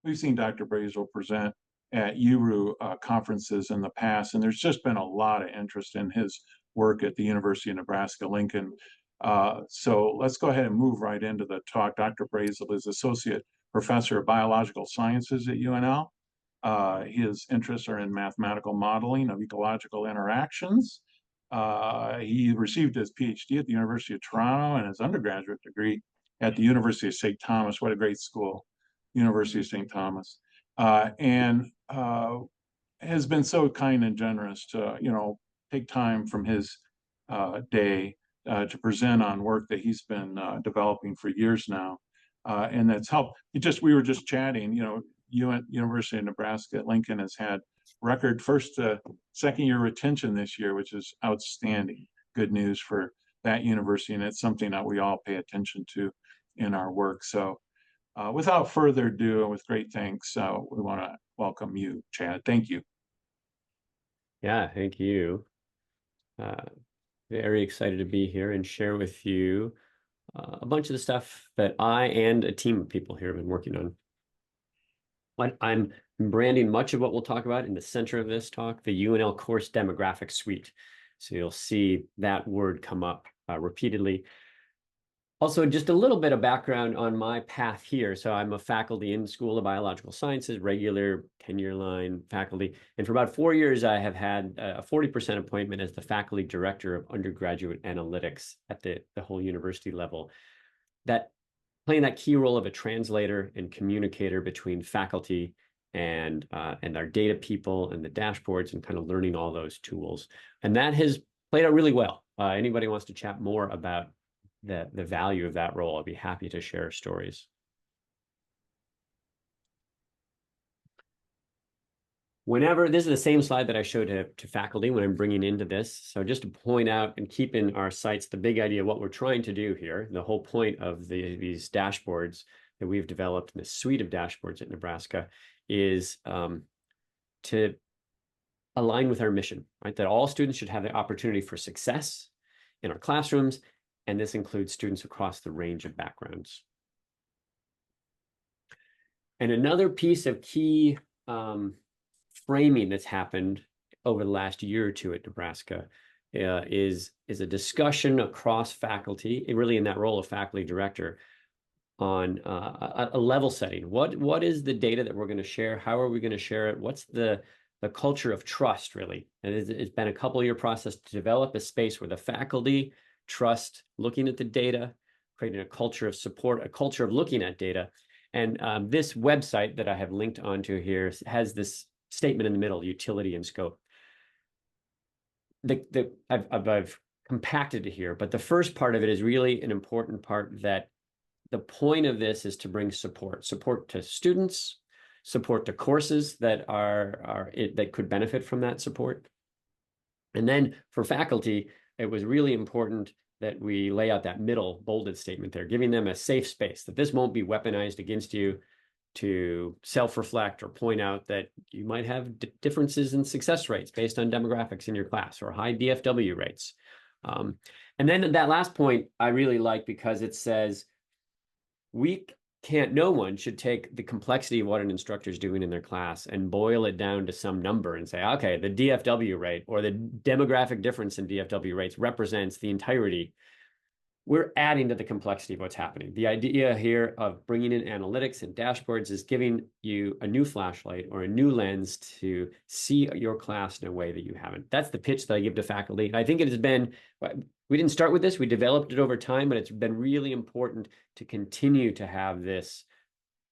we've seen Dr. Brassil present at URU conferences in the past, and there's just been a lot of interest in his work at the University of Nebraska-Lincoln. So let's go ahead and move right into the talk. Dr. Brassil is Associate Professor of Biological Sciences at UNL. His interests are in mathematical modeling of ecological interactions. He received his PhD at the University of Toronto and his undergraduate degree at the University of St. Thomas. What a great school, University of St. Thomas. And has been so kind and generous to, take time from his day to present on work that he's been developing for years now. And that's helped. We were just chatting, University of Nebraska-Lincoln has had record first to second year retention this year, which is outstanding. Good news for that university, and it's something that we all pay attention to in our work. So without further ado, and with great thanks, we want to welcome you, Chad. Thank you. Yeah, thank you. Very excited to be here and share with you a bunch of the stuff that I and a team of people here have been working on. I'm branding much of what we'll talk about in the center of this talk, the UNL Course Demographic Suite. So you'll see that word come up repeatedly. Also, just a little bit of background on my path here. So I'm a faculty in School of Biological Sciences, regular tenure line faculty. And for about 4 years, I have had a 40% appointment as the faculty director of undergraduate analytics at the whole university level. Playing that key role of a translator and communicator between faculty and our data people and the dashboards and kind of learning all those tools. And that has played out really well. Anybody wants to chat more about the value of that role, I'll be happy to share stories. This is the same slide that I showed to faculty when I'm bringing into this. So just to point out and keep in our sights the big idea of what we're trying to do here, the whole point of these dashboards that we've developed in this suite of dashboards at Nebraska is to align with our mission, right? That all students should have the opportunity for success in our classrooms, and this includes students across the range of backgrounds. And another piece of key framing that's happened over the last year or two at Nebraska is a discussion across faculty, really in that role of faculty director, on a level setting. What is the data that we're going to share? How are we going to share it? What's the culture of trust, really? And it's been a couple-year process to develop a space where the faculty trust looking at the data, creating a culture of support, a culture of looking at data. And this website that I have linked onto here has this statement in the middle, utility and scope. I've compacted it here, but the first part of it is really an important part, that the point of this is to bring support to students, support to courses that that could benefit from that support. And then for faculty, it was really important that we lay out that middle bolded statement there, giving them a safe space, that this won't be weaponized against you to self-reflect or point out that you might have differences in success rates based on demographics in your class or high DFW rates. And then that last point I really like, because it says no one should take the complexity of what an instructor is doing in their class and boil it down to some number and say, okay, the DFW rate or the demographic difference in DFW rates represents the entirety. We're adding to the complexity of what's happening. The idea here of bringing in analytics and dashboards is giving you a new flashlight or a new lens to see your class in a way that you haven't. That's the pitch that I give to faculty. And I think it has been, we didn't start with this, we developed it over time, but it's been really important to continue to have this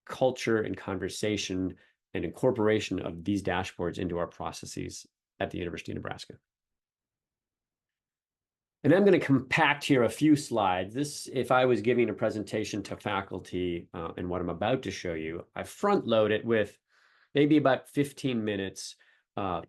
culture and conversation and incorporation of these dashboards into our processes at the University of Nebraska. And I'm going to compact here a few slides. If I was giving a presentation to faculty and what I'm about to show you, I front load it with maybe about 15 minutes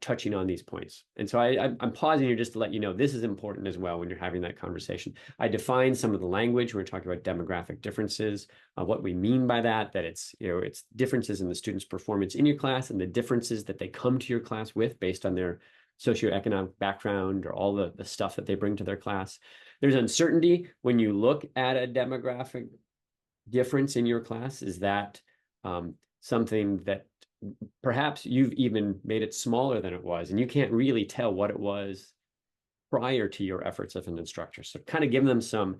touching on these points. And so I'm pausing here just to let you know this is important as well when you're having that conversation. I define some of the language. We're talking about demographic differences, what we mean by that it's differences in the student's performance in your class and the differences that they come to your class with based on their socioeconomic background or all the stuff that they bring to their class. There's uncertainty when you look at a demographic difference in your class. Is that something that perhaps you've even made it smaller than it was, and you can't really tell what it was prior to your efforts as an instructor. So kind of give them some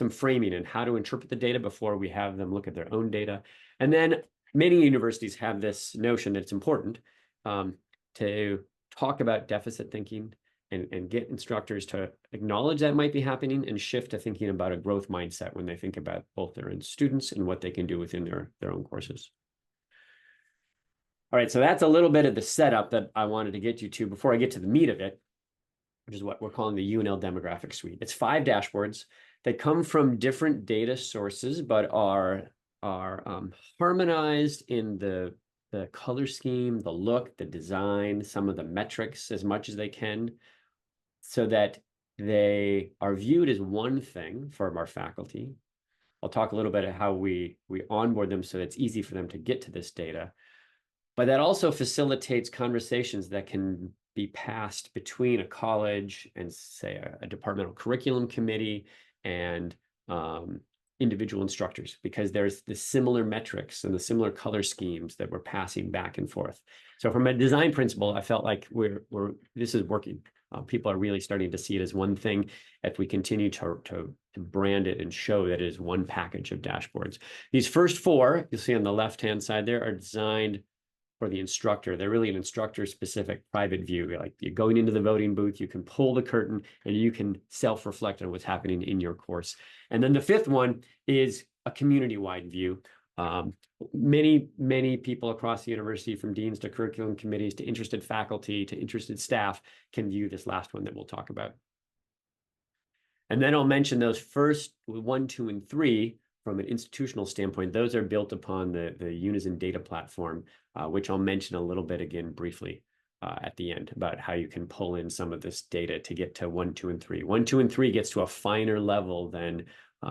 framing and how to interpret the data before we have them look at their own data. And then many universities have this notion that it's important to talk about deficit thinking and get instructors to acknowledge that might be happening and shift to thinking about a growth mindset when they think about both their own students and what they can do within their own courses. All right, so that's a little bit of the setup that I wanted to get you to before I get to the meat of it, which is what we're calling the UNL Demographic Suite. It's 5 dashboards. They come from different data sources, but are harmonized in the color scheme, the look, the design, some of the metrics as much as they can, so that they are viewed as one thing from our faculty. I'll talk a little bit about how we onboard them so that it's easy for them to get to this data. But that also facilitates conversations that can be passed between a college and, say, a departmental curriculum committee and individual instructors, because there's the similar metrics and the similar color schemes that we're passing back and forth. So from a design principle, I felt like this is working. People are really starting to see it as one thing if we continue to brand it and show that it is one package of dashboards. These first 4, you'll see on the left-hand side there, are designed for the instructor. They're really an instructor-specific private view. Like you're going into the voting booth, you can pull the curtain and you can self-reflect on what's happening in your course. And then the 5th one is a community-wide view. Many people across the university, from deans to curriculum committees to interested faculty to interested staff, can view this last one that we'll talk about. And then I'll mention those first 1, 2, and 3 from an institutional standpoint. Those are built upon the Unizin Data Platform, which I'll mention a little bit again briefly at the end about how you can pull in some of this data to get to 1, 2, and 3. 1, 2, and 3 gets to a finer level than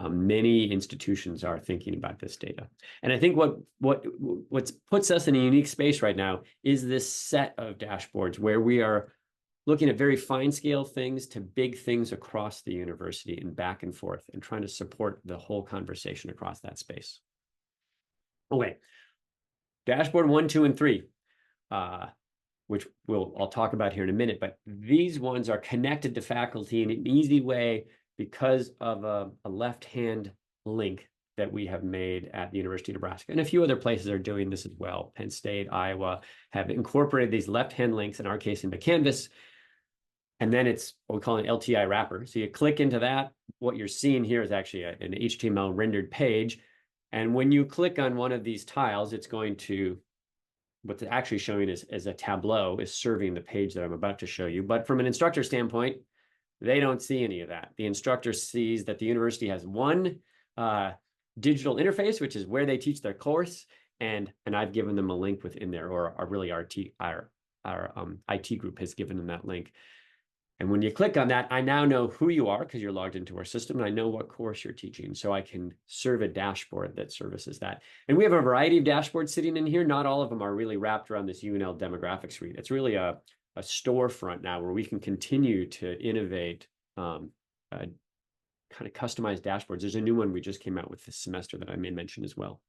many institutions are thinking about this data. And I think what puts us in a unique space right now is this set of dashboards where we are looking at very fine scale things to big things across the university and back and forth, and trying to support the whole conversation across that space. Okay, dashboard 1, 2, and 3, which I'll talk about here in a minute, but these ones are connected to faculty in an easy way because of a left-hand link that we have made at the University of Nebraska. And a few other places are doing this as well. Penn State, Iowa have incorporated these left-hand links, in our case, into Canvas. And then it's what we call an LTI wrapper. So you click into that. What you're seeing here is actually an HTML rendered page. And when you click on one of these tiles, it's going to, what's actually showing is a Tableau is serving the page that I'm about to show you. But from an instructor standpoint, they don't see any of that. The instructor sees that the university has one digital interface, which is where they teach their course. And I've given them a link within there, or our IT group has given them that link. And when you click on that, I now know who you are because you're logged into our system, and I know what course you're teaching. So I can serve a dashboard that services that. And we have a variety of dashboards sitting in here. Not all of them are really wrapped around this UNL Demographic Suite. It's really a storefront now where we can continue to innovate kind of customized dashboards. There's a new one we just came out with this semester that I may mention as well.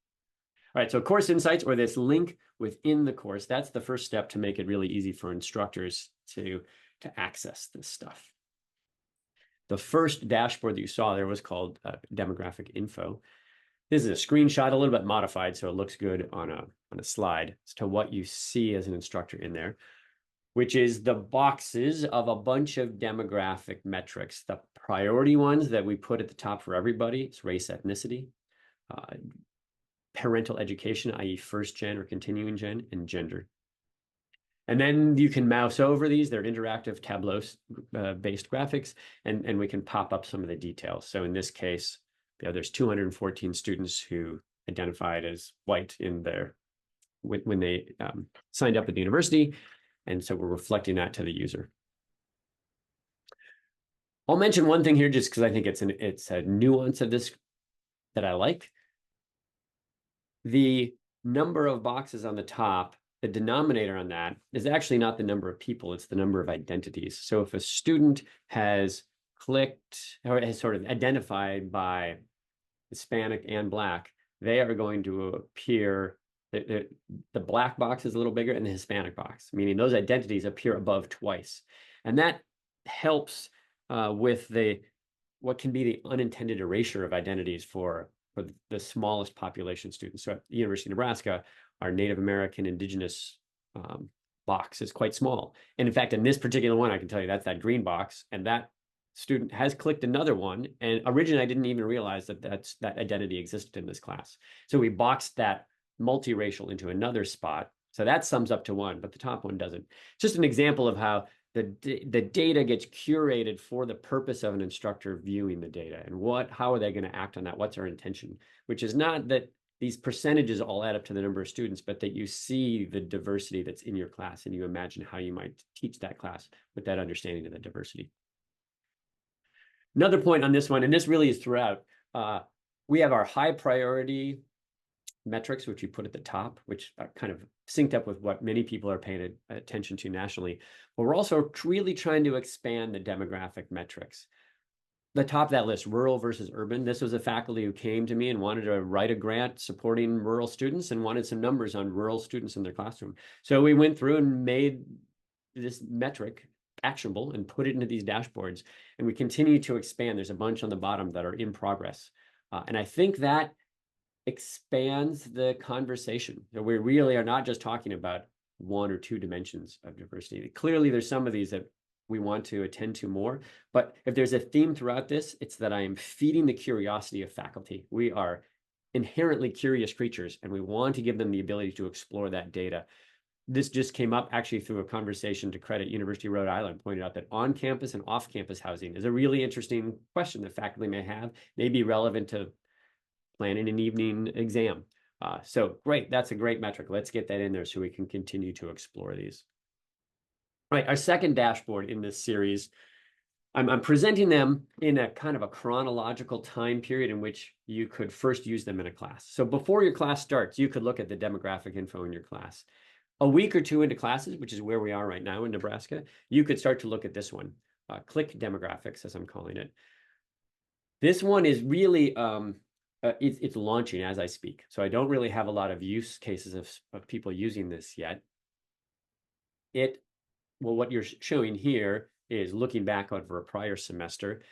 All right, so course insights, or this link within the course, that's the first step to make it really easy for instructors to access this stuff. The first dashboard that you saw there was called demographic info. This is a screenshot, a little bit modified, so it looks good on a slide as to what you see as an instructor in there, which is the boxes of a bunch of demographic metrics. The priority ones that we put at the top for everybody is race, ethnicity, parental education, i.e. first gen or continuing gen, and gender. And then you can mouse over these. They're interactive Tableau based graphics, and we can pop up some of the details. So in this case, there's 214 students who identified as white in their when they signed up at the university. And so we're reflecting that to the user. I'll mention one thing here just because I think it's a nuance of this that I like. The number of boxes on the top, the denominator on that is actually not the number of people, it's the number of identities. So if a student has clicked or has sort of identified by Hispanic and Black, they are going to appear The black box is a little bigger and the Hispanic box, meaning those identities appear above twice. And that helps with what can be the unintended erasure of identities for the smallest population students. So at the University of Nebraska, our Native American Indigenous box is quite small. And in fact, in this particular one, I can tell you that's that green box, and that student has clicked another one. And originally, I didn't even realize that that identity existed in this class. So we boxed that multiracial into another spot. So that sums up to one, but the top one doesn't. Just an example of how the data gets curated for the purpose of an instructor viewing the data, and how are they going to act on that? What's our intention? Which is not that these percentages all add up to the number of students, but that you see the diversity that's in your class and you imagine how you might teach that class with that understanding of the diversity. Another point on this one, and this really is throughout, we have our high priority metrics, which we put at the top, which are kind of synced up with what many people are paying attention to nationally. But we're also really trying to expand the demographic metrics. The top of that list, rural versus urban. This was a faculty who came to me and wanted to write a grant supporting rural students and wanted some numbers on rural students in their classroom. So we went through and made this metric actionable and put it into these dashboards. And we continue to expand. There's a bunch on the bottom that are in progress. And I think that expands the conversation. So we really are not just talking about one or two dimensions of diversity. Clearly, there's some of these that we want to attend to more, but if there's a theme throughout this, it's that I am feeding the curiosity of faculty. We are inherently curious creatures, and we want to give them the ability to explore that data. This just came up actually through a conversation to credit University of Rhode Island, pointed out that on-campus and off-campus housing is a really interesting question that faculty may have, may be relevant to planning an evening exam. So great, that's a great metric. Let's get that in there so we can continue to explore these. Right, our second dashboard in this series, I'm presenting them in a kind of a chronological time period in which you could first use them in a class. So before your class starts, you could look at the demographic info in your class. A week or two into classes, which is where we are right now in Nebraska, you could start to look at this one, click demographics, as I'm calling it. This one is really, it's launching as I speak. So I don't really have a lot of use cases of people using this yet. Well, what you're showing here is looking back over a prior semester.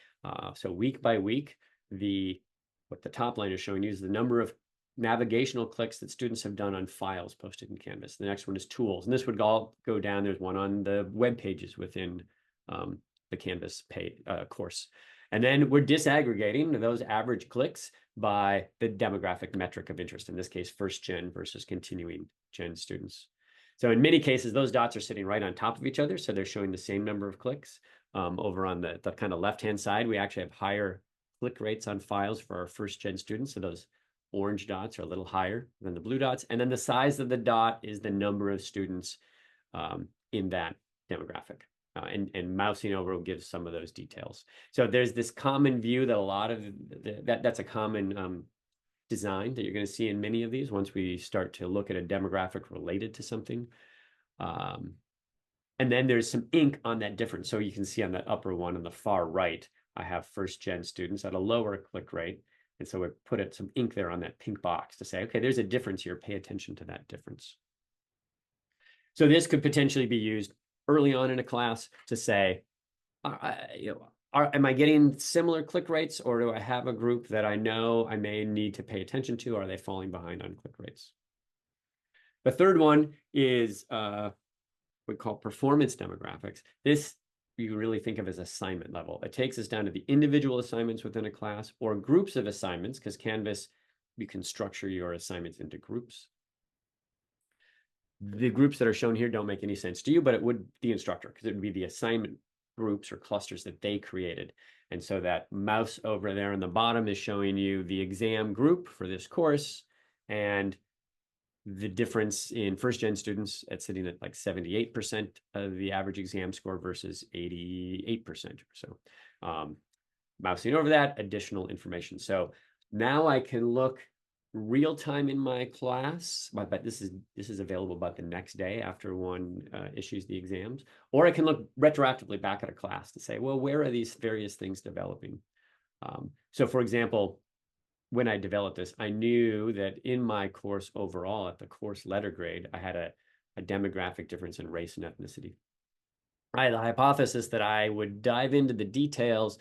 So week by week, what the top line is showing you is the number of navigational clicks that students have done on files posted in Canvas. The next one is tools, and this would all go down. There's one on the web pages within the Canvas course. And then we're disaggregating those average clicks by the demographic metric of interest, in this case, first gen versus continuing gen students. So in many cases, those dots are sitting right on top of each other. So they're showing the same number of clicks. Over on the kind of left-hand side, we actually have higher click rates on files for our first gen students. So those orange dots are a little higher than the blue dots. And then the size of the dot is the number of students in that demographic. And mousing over will give some of those details. So there's this common view that a lot of that's a common design that you're going to see in many of these once we start to look at a demographic related to something. And then there's some ink on that difference. So you can see on that upper one on the far right, I have first gen students at a lower click rate. And so we put some ink there on that pink box to say, okay, there's a difference here. Pay attention to that difference. So this could potentially be used early on in a class to say, am I getting similar click rates, or do I have a group that I know I may need to pay attention to? Are they falling behind on click rates? The third one is we call performance demographics. This you really think of as assignment level. It takes us down to the individual assignments within a class or groups of assignments, because Canvas, you can structure your assignments into groups. The groups that are shown here don't make any sense to you, but it would the instructor, because it would be the assignment groups or clusters that they created. And so that mouse over there on the bottom is showing you the exam group for this course, and the difference in first gen students at sitting at like 78% of the average exam score versus 88% or so. Mousing over that, additional information. So now I can look real time in my class, but this is available about the next day after one issues the exams, or I can look retroactively back at a class to say, well, where are these various things developing? So for example, when I developed this, I knew that in my course overall, at the course letter grade, I had a demographic difference in race and ethnicity. I had a hypothesis that I would dive into the details,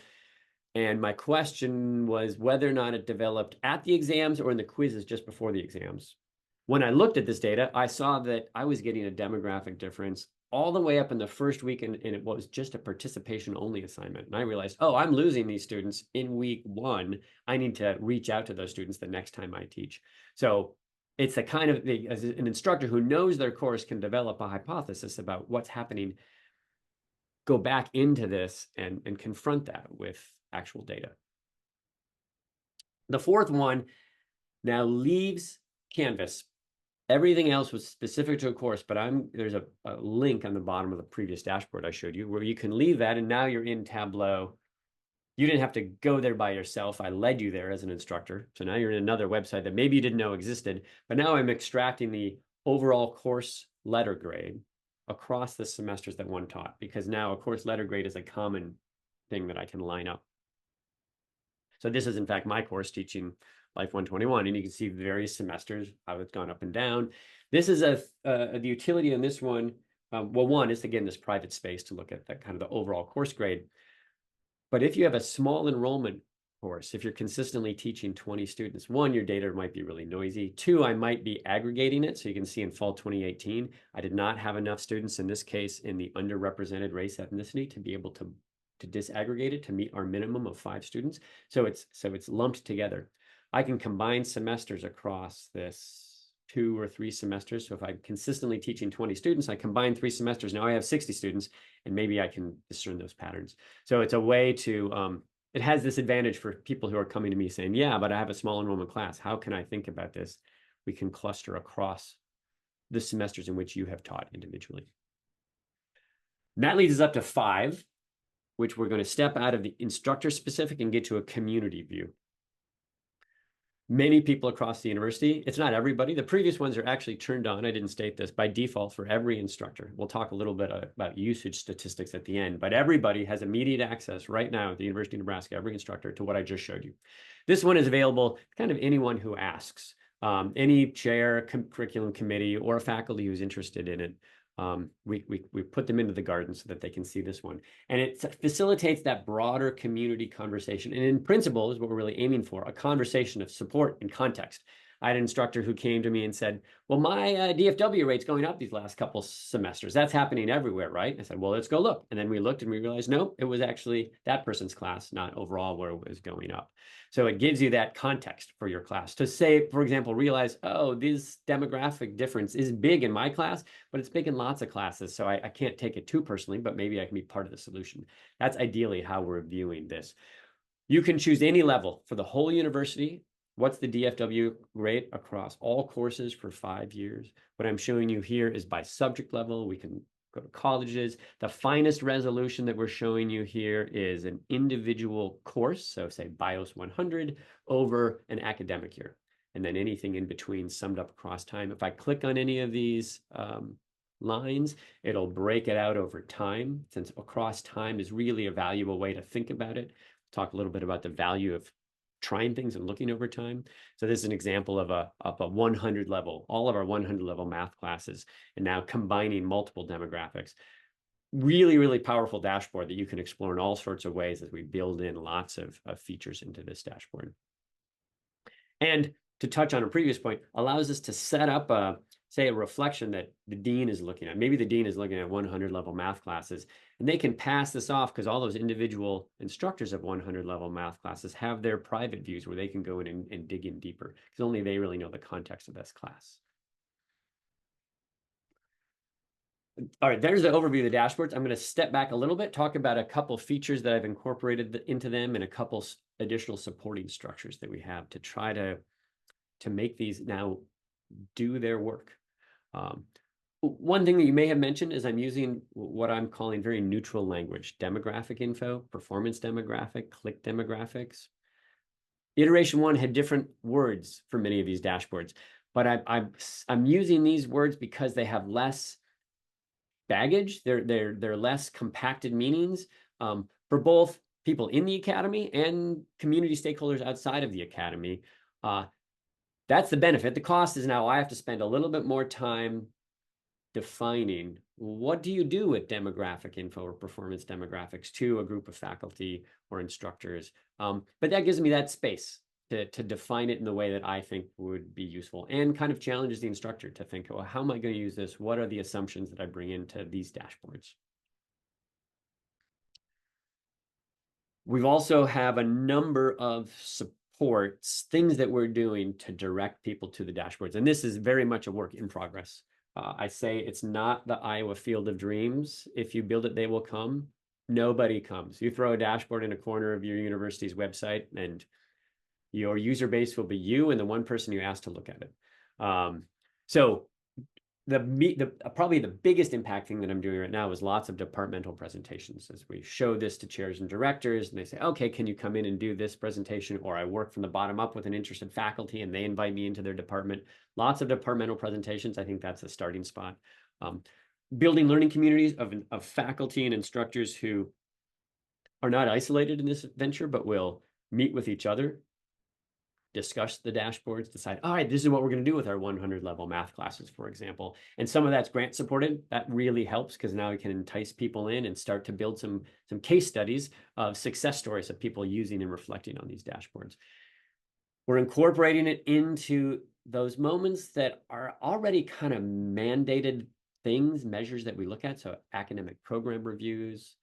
and my question was whether or not it developed at the exams or in the quizzes just before the exams. When I looked at this data, I saw that I was getting a demographic difference all the way up in the first week, and it was just a participation only assignment. And I realized, oh, I'm losing these students in week 1. I need to reach out to those students the next time I teach. So it's a kind of, as an instructor who knows their course can develop a hypothesis about what's happening, go back into this and confront that with actual data. The fourth one now leaves Canvas. Everything else was specific to a course, but there's a link on the bottom of the previous dashboard I showed you where you can leave that, and now you're in Tableau. You didn't have to go there by yourself. I led you there as an instructor. So now you're in another website that maybe you didn't know existed, but now I'm extracting the overall course letter grade across the semesters that one taught, because now a course letter grade is a common thing that I can line up. So this is, in fact, my course teaching Life 121, and you can see the various semesters, how it's gone up and down. This is the utility in this one. Well, one is, again, this private space to look at that kind of the overall course grade. But if you have a small enrollment course, if you're consistently teaching 20 students, one, your data might be really noisy. Two, I might be aggregating it. So you can see in fall 2018, I did not have enough students, in this case, in the underrepresented race ethnicity to be able to disaggregate it to meet our minimum of 5 students. So it's lumped together. I can combine semesters across this 2 or 3 semesters. So if I'm consistently teaching 20 students, I combine 3 semesters. Now I have 60 students, and maybe I can discern those patterns. So it's a way to, it has this advantage for people who are coming to me saying, yeah, but I have a small enrollment class. How can I think about this? We can cluster across the semesters in which you have taught individually. And that leads us up to 5, which we're going to step out of the instructor specific and get to a community view. Many people across the university, it's not everybody. The previous ones are actually turned on, I didn't state this, by default for every instructor. We'll talk a little bit about usage statistics at the end, but everybody has immediate access right now at the University of Nebraska, every instructor, to what I just showed you. This one is available kind of anyone who asks, any chair, curriculum committee, or faculty who's interested in it. We put them into the garden so that they can see this one. And it facilitates that broader community conversation. And in principle is what we're really aiming for, a conversation of support and context. I had an instructor who came to me and said, well, my DFW rate's going up these last couple semesters. That's happening everywhere, right? I said, well, let's go look. And then we looked and we realized, no, it was actually that person's class, not overall where it was going up. So it gives you that context for your class to say, for example, realize, oh, this demographic difference is big in my class, but it's big in lots of classes. So I can't take it too personally, but maybe I can be part of the solution. That's ideally how we're viewing this. You can choose any level for the whole university. What's the DFW rate across all courses for 5 years? What I'm showing you here is by subject level. We can go to colleges. The finest resolution that we're showing you here is an individual course. So say BIOS 100 over an academic year. And then anything in between summed up across time. If I click on any of these lines, it'll break it out over time, since across time is really a valuable way to think about it. Talk a little bit about the value of trying things and looking over time. So this is an example of a 100 level, all of our 100 level math classes, and now combining multiple demographics. Really, really powerful dashboard that you can explore in all sorts of ways as we build in lots of features into this dashboard. And to touch on a previous point, allows us to set up say a reflection that the dean is looking at. Maybe the dean is looking at 100 level math classes, and they can pass this off because all those individual instructors of 100 level math classes have their private views where they can go in and dig in deeper, because only they really know the context of this class. All right, there's the overview of the dashboards. I'm going to step back a little bit, talk about a couple features that I've incorporated into them and a couple additional supporting structures that we have to try to make these now do their work. One thing that you may have mentioned is I'm using what I'm calling very neutral language: demographic info, performance demographic, click demographics. Iteration 1 had different words for many of these dashboards, but I'm using these words because they have less baggage. They're less compacted meanings for both people in the academy and community stakeholders outside of the academy. That's the benefit. The cost is now I have to spend a little bit more time defining what do you do with demographic info or performance demographics to a group of faculty or instructors. But that gives me that space to define it in the way that I think would be useful, and kind of challenges the instructor to think, well, how am I going to use this? What are the assumptions that I bring into these dashboards? We've also have a number of supports, things that we're doing to direct people to the dashboards. And this is very much a work in progress. I say it's not the Iowa Field of Dreams. If you build it, they will come. Nobody comes. You throw a dashboard in a corner of your university's website, and your user base will be you and the one person you asked to look at it. So probably the biggest impact thing that I'm doing right now is lots of departmental presentations, as we show this to chairs and directors, and they say, okay, can you come in and do this presentation? Or I work from the bottom up with an interested faculty and they invite me into their department. Lots of departmental presentations. I think that's a starting spot. Building learning communities of faculty and instructors who are not isolated in this venture, but will meet with each other, discuss the dashboards, decide, all right, this is what we're going to do with our 100 level math classes, for example. And some of that's grant supported. That really helps, because now we can entice people in and start to build some case studies of success stories of people using and reflecting on these dashboards. We're incorporating it into those moments that are already kind of mandated things, measures that we look at. So academic program reviews,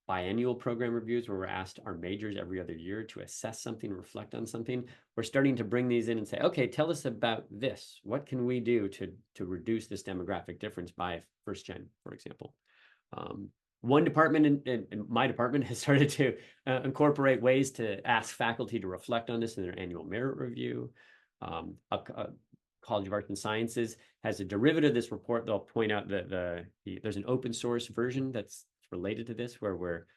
biannual program reviews, where we're asked our majors every other year to assess something, reflect on something. We're starting to bring these in and say, okay, tell us about this. What can we do to reduce this demographic difference by first gen, for example? One department in my department has started to incorporate ways to ask faculty to reflect on this in their annual merit review. A College of Arts and Sciences has a derivative of this report. They'll point out that there's an open source version that's related to this, where we're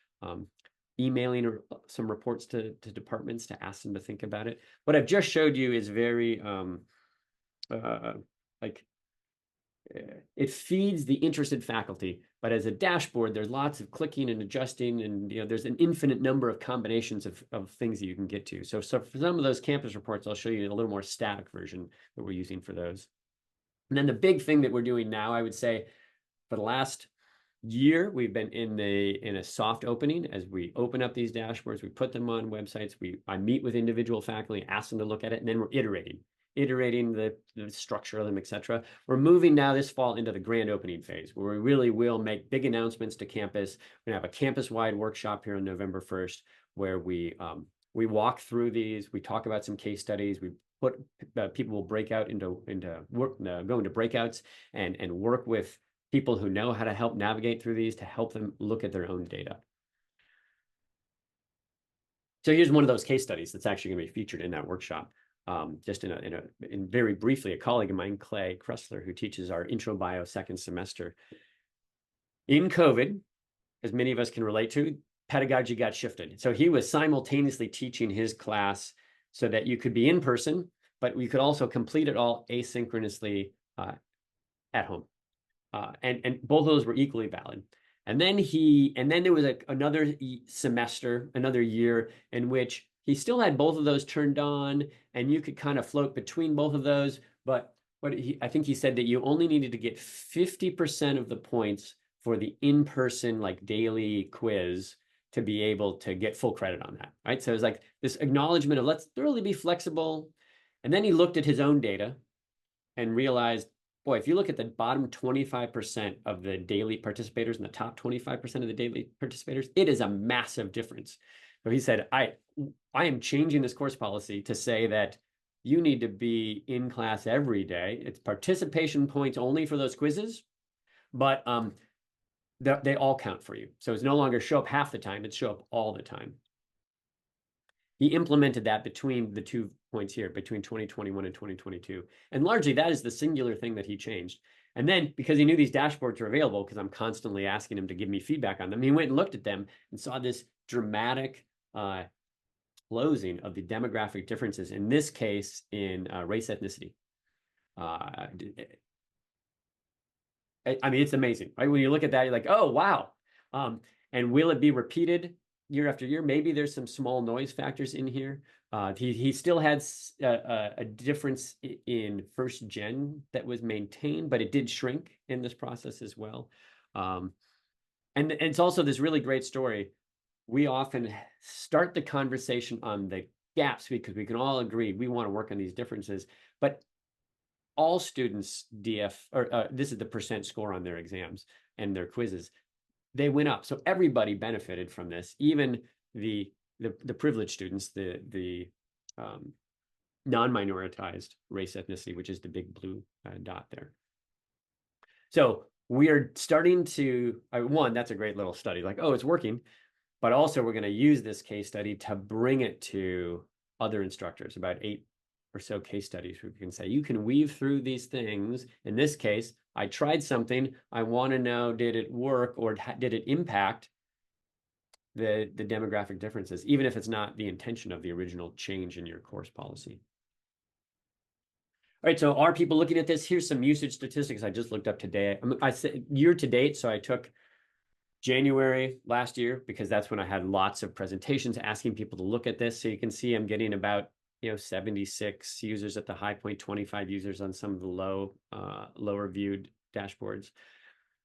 emailing some reports to departments to ask them to think about it. What I've just showed you is very it feeds the interested faculty, but as a dashboard, there's lots of clicking and adjusting, and there's an infinite number of combinations of things that you can get to. So for some of those campus reports, I'll show you a little more static version that we're using for those. And then the big thing that we're doing now, I would say, for the last year, we've been in a soft opening. As we open up these dashboards, we put them on websites. I meet with individual faculty, ask them to look at it, and then we're iterating the structure of them, etc. We're moving now this fall into the grand opening phase, where we really will make big announcements to campus. We're gonna have a campus-wide workshop here on November 1st, where we walk through these, we talk about some case studies, we put people will break out go into breakouts and work with people who know how to help navigate through these, to help them look at their own data. So here's one of those case studies that's actually going to be featured in that workshop. Just in very briefly, a colleague of mine, Clay Kressler, who teaches our intro bio second semester. In COVID, as many of us can relate to, pedagogy got shifted. So he was simultaneously teaching his class so that you could be in person, but we could also complete it all asynchronously at home. And both of those were equally valid. And then there was another semester, another year, in which he still had both of those turned on, and you could kind of float between both of those. But I think he said that you only needed to get 50% of the points for the in-person, like, daily quiz to be able to get full credit on that, right? So it was like this acknowledgement of, let's really be flexible. And then he looked at his own data and realized, boy, if you look at the bottom 25% of the daily participators and the top 25% of the daily participators, it is a massive difference. So he said, I am changing this course policy to say that you need to be in class every day. It's participation points only for those quizzes, but they all count for you. So it's no longer show up half the time, it's show up all the time. He implemented that between the 2 points here, between 2021 and 2022. And largely that is the singular thing that he changed. And then, because he knew these dashboards are available, because I'm constantly asking him to give me feedback on them, he went and looked at them and saw this dramatic closing of the demographic differences, in this case in race ethnicity. I mean, it's amazing, right? When you look at that, you're like, oh, wow. And will it be repeated? year after year. Maybe there's some small noise factors in here. He still had a difference in first gen that was maintained, but it did shrink in this process as well. And it's also this really great story. We often start the conversation on the gaps because we can all agree we want to work on these differences, but all students this is the percent score on their exams and their quizzes, they went up. So everybody benefited from this, even the privileged students, the non-minoritized race ethnicity, which is the big blue dot there. So we are starting to, one, that's a great little study, like, oh, it's working. But also we're going to use this case study to bring it to other instructors, about 8 or so case studies where we can say, you can weave through these things. In this case, I tried something. I want to know, did it work or did it impact the demographic differences, even if it's not the intention of the original change in your course policy. All right, so are people looking at this? Here's some usage statistics I just looked up today. I said year to date, so I took January last year because that's when I had lots of presentations asking people to look at this. So you can see I'm getting about 76 users at the high point, 25 users on some of the lower viewed dashboards.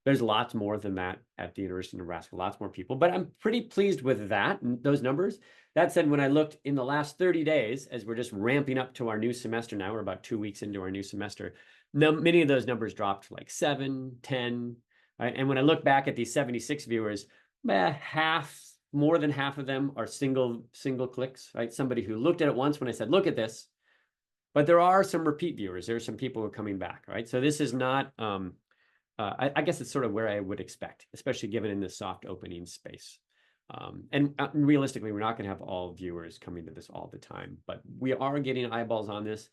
There's lots more than that at the University of Nebraska, lots more people, but I'm pretty pleased with that, those numbers. That said, when I looked in the last 30 days, as we're just ramping up to our new semester now, we're about 2 weeks into our new semester, many of those numbers dropped like 7, 10, right? And when I look back at these 76 viewers, more than half of them are single clicks, right? Somebody who looked at it once when I said, look at this, but there are some repeat viewers. There are some people who are coming back, right? So this is not, I guess it's sort of where I would expect, especially given in this soft opening space. And realistically, we're not going to have all viewers coming to this all the time, but we are getting eyeballs on this.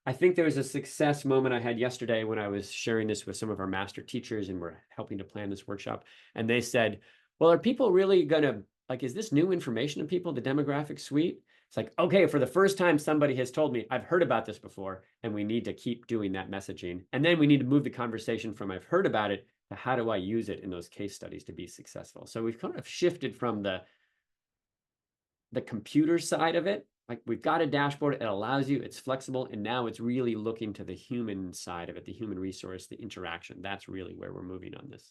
I think there was a success moment I had yesterday when I was sharing this with some of our master teachers and we're helping to plan this workshop. And they said, well, are people really going to, like, is this new information to people, the demographic suite? It's like, okay, for the first time, somebody has told me I've heard about this before, and we need to keep doing that messaging. And then we need to move the conversation from I've heard about it to how do I use it in those case studies to be successful. So we've kind of shifted from the computer side of it. Like we've got a dashboard, it allows you, it's flexible, and now it's really looking to the human side of it, the human resource, the interaction. That's really where we're moving on this.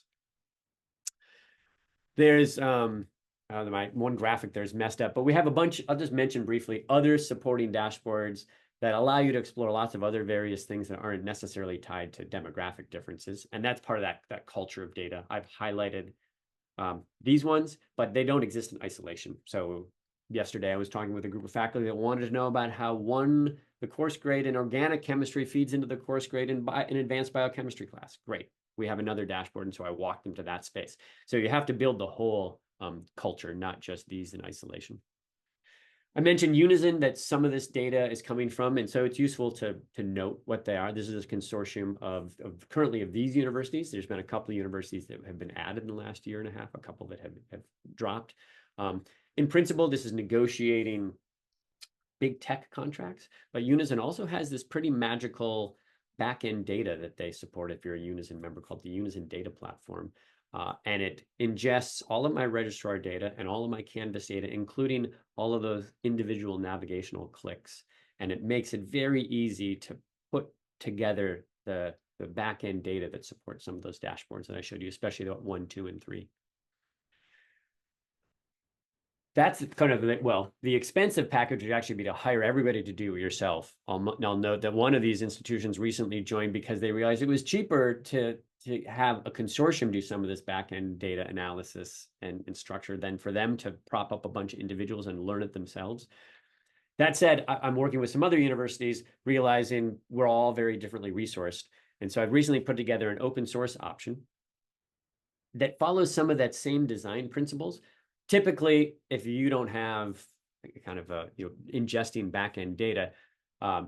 There's my one graphic there's messed up, but we have a bunch, I'll just mention briefly, other supporting dashboards that allow you to explore lots of other various things that aren't necessarily tied to demographic differences. And that's part of that culture of data. I've highlighted these ones, but they don't exist in isolation. So yesterday I was talking with a group of faculty that wanted to know about how the course grade in organic chemistry feeds into the course grade in advanced biochemistry class. Great. We have another dashboard, and so I walked them to that space. So you have to build the whole culture, not just these in isolation. I mentioned Unizin, that some of this data is coming from, and so it's useful to note what they are. This is a consortium of currently of these universities. There's been a couple of universities that have been added in the last year and a half, a couple that have dropped. In principle, this is negotiating big tech contracts, but Unizin also has this pretty magical back-end data that they support if you're a Unizin member, called the Unizin Data Platform. And it ingests all of my registrar data and all of my Canvas data, including all of those individual navigational clicks. And it makes it very easy to put together the back-end data that supports some of those dashboards that I showed you, especially the 1, 2, and 3. That's kind of, well, the expensive package would actually be to hire everybody to do it yourself. I'll note that one of these institutions recently joined because they realized it was cheaper to have a consortium do some of this back-end data analysis and structure than for them to prop up a bunch of individuals and learn it themselves. That said, I'm working with some other universities, realizing we're all very differently resourced. And so I've recently put together an open source option that follows some of that same design principles. Typically, if you don't have kind of ingesting back-end data,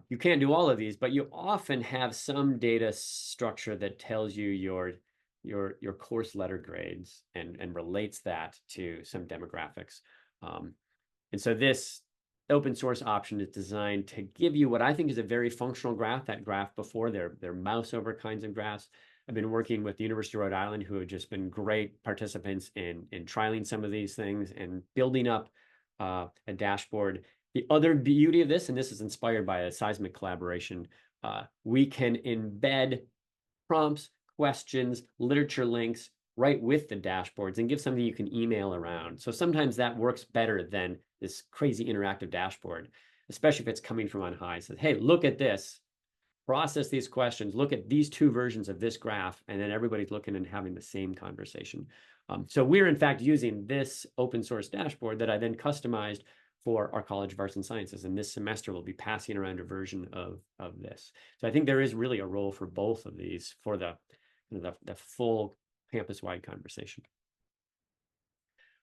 you can't do all of these, but you often have some data structure that tells you your course letter grades and relates that to some demographics. And so this open source option is designed to give you what I think is a very functional graph, that graph before they're mouse over kinds of graphs, I've been working with the University of Rhode Island, who have just been great participants in trialing some of these things and building up a dashboard. The other beauty of this, and this is inspired by a seismic collaboration, we can embed prompts, questions, literature links right with the dashboards and give something you can email around. So sometimes that works better than this crazy interactive dashboard, especially if it's coming from on high. It says, hey, look at this, process these questions, look at these two versions of this graph, and then everybody's looking and having the same conversation. So we're in fact using this open source dashboard that I then customized for our College of Arts and Sciences. And this semester we'll be passing around a version of this. So I think there is really a role for both of these for the full campus-wide conversation.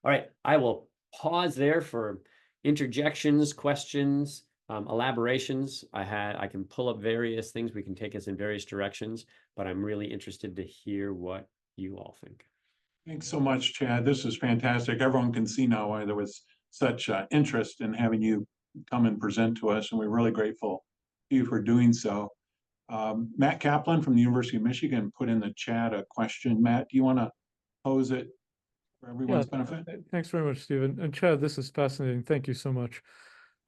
All right, I will pause there for interjections, questions, elaborations. I can pull up various things. We can take us in various directions, but I'm really interested to hear what you all think. Thanks so much, Chad. This is fantastic. Everyone can see now why there was such interest in having you come and present to us, and we're really grateful to you for doing so. Matt Kaplan from the University of Michigan put in the chat a question. Matt, do you want to pose it for everyone's benefit? Thanks very much, Stephen. And Chad, this is fascinating. Thank you so much.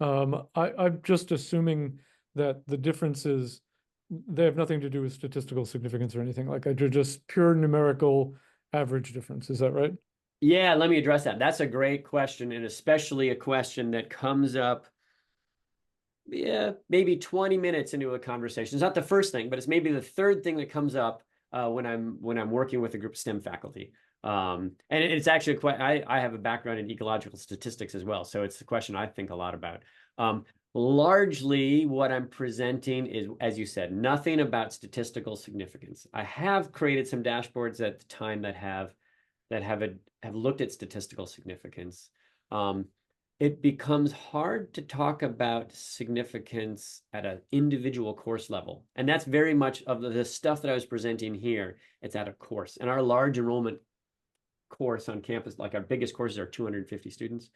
I'm just assuming that the differences, they have nothing to do with statistical significance or anything like that. They're just pure numerical average difference. Is that right? Yeah, let me address that. That's a great question, and especially a question that comes up, maybe 20 minutes into a conversation. It's not the first thing, but it's maybe the third thing that comes up when I'm working with a group of STEM faculty. And it's actually I have a background in ecological statistics as well, so it's a question I think a lot about. Largely, what I'm presenting is, as you said, nothing about statistical significance. I have created some dashboards at the time that have looked at statistical significance. It becomes hard to talk about significance at an individual course level, and that's very much of the stuff that I was presenting here. It's at a course, and our large enrollment course on campus, like our biggest courses are 250 students.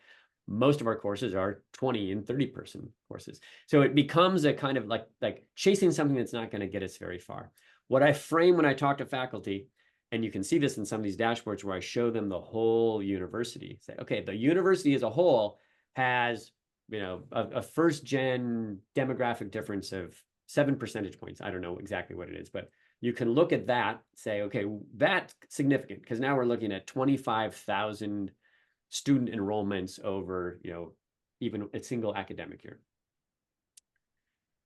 Most of our courses are 20 and 30 person courses. So it becomes a kind of like chasing something that's not going to get us very far. What I frame when I talk to faculty, and you can see this in some of these dashboards where I show them the whole university. Say, okay, the university as a whole has, a first gen demographic difference of 7 percentage points. I don't know exactly what it is, but you can look at that, say, okay, that's significant, because now we're looking at 25,000 student enrollments over, even a single academic year.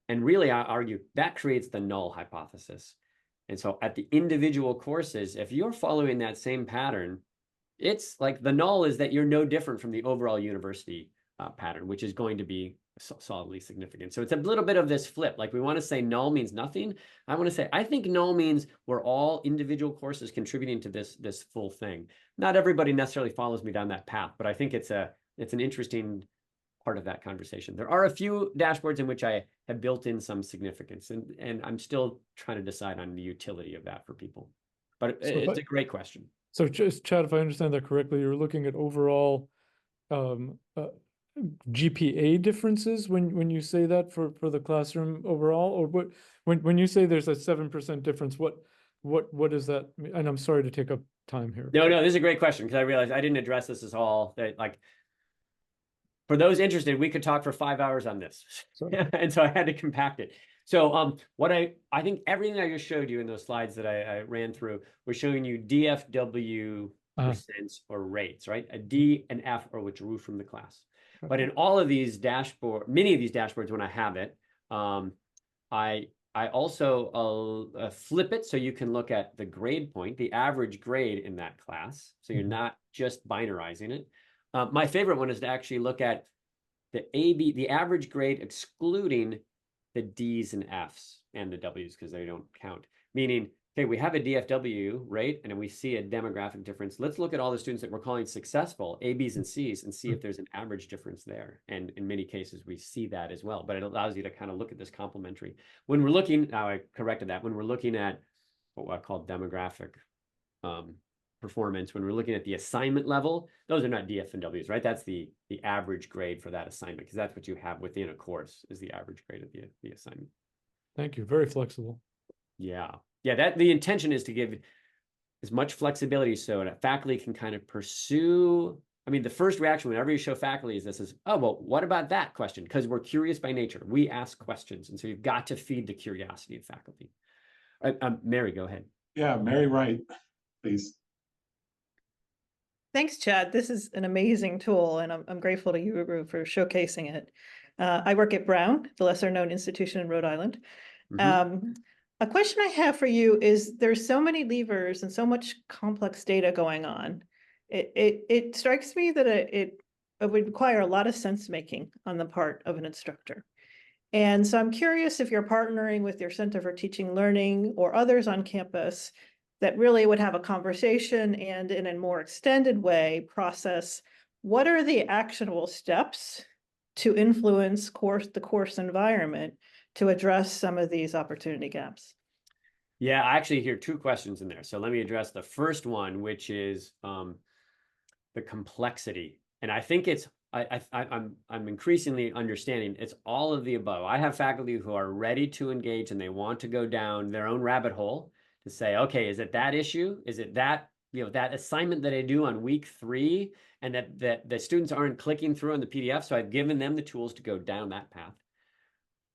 And really, I argue that creates the null hypothesis. And so at the individual courses, if you're following that same pattern, it's like the null is that you're no different from the overall university pattern, which is going to be solidly significant. So it's a little bit of this flip. Like, we want to say null means nothing. I want to say, I think null means we're all individual courses contributing to this full thing. Not everybody necessarily follows me down that path, but I think it's an interesting part of that conversation. There are a few dashboards in which I have built in some significance, and I'm still trying to decide on the utility of that for people. But it's a great question. So just, Chad, if I understand that correctly, you're looking at overall GPA differences when you say that for the classroom overall, or what when you say there's a 7% difference, what is that? And I'm sorry to take up time here. No, this is a great question, because I realized I didn't address this at all. Like, for those interested, we could talk for 5 hours on this. And so I had to compact it. So what I think everything I just showed you in those slides that I ran through was showing you DFW percents or rates, right? A D and F are withdrew from the class. But in all of these many of these dashboards, when I have it, I also flip it so you can look at the grade point, the average grade in that class. So you're not just binarizing it. My favorite one is to actually look at the average grade excluding the D's and F's and the W's, because they don't count. Meaning, okay, we have a DFW rate and we see a demographic difference. Let's look at all the students that we're calling successful, A, B's, and C's, and see if there's an average difference there. And in many cases, we see that as well. But it allows you to kind of look at this complementary. When we're looking, now I corrected that, when we're looking at what I call demographic performance, when we're looking at the assignment level, those are not DF and Ws, right? That's the average grade for that assignment, because that's what you have within a course, is the average grade of the assignment. Thank you. Very flexible. Yeah. Yeah, the intention is to give as much flexibility so that faculty can kind of pursue. I mean, the first reaction whenever you show faculty is this is, oh, well, what about that question? Because we're curious by nature. We ask questions. And so you've got to feed the curiosity of faculty. Mary, go ahead. Yeah, Mary Wright, please. Thanks, Chad. This is an amazing tool, and I'm grateful to you for showcasing it. I work at Brown, the lesser known institution in Rhode Island. A question I have for you is there's so many levers and so much complex data going on. It strikes me that it would require a lot of sense making on the part of an instructor. And so I'm curious if you're partnering with your Center for Teaching Learning or others on campus that really would have a conversation and in a more extended way process what are the actionable steps to influence the course environment to address some of these opportunity gaps. Yeah, I actually hear two questions in there. So let me address the first one, which is the complexity. And I think it's I'm increasingly understanding it's all of the above. I have faculty who are ready to engage and they want to go down their own rabbit hole to say, okay, is it that issue? Is it that, that assignment that I do on week 3 and that the students aren't clicking through on the PDF? So I've given them the tools to go down that path.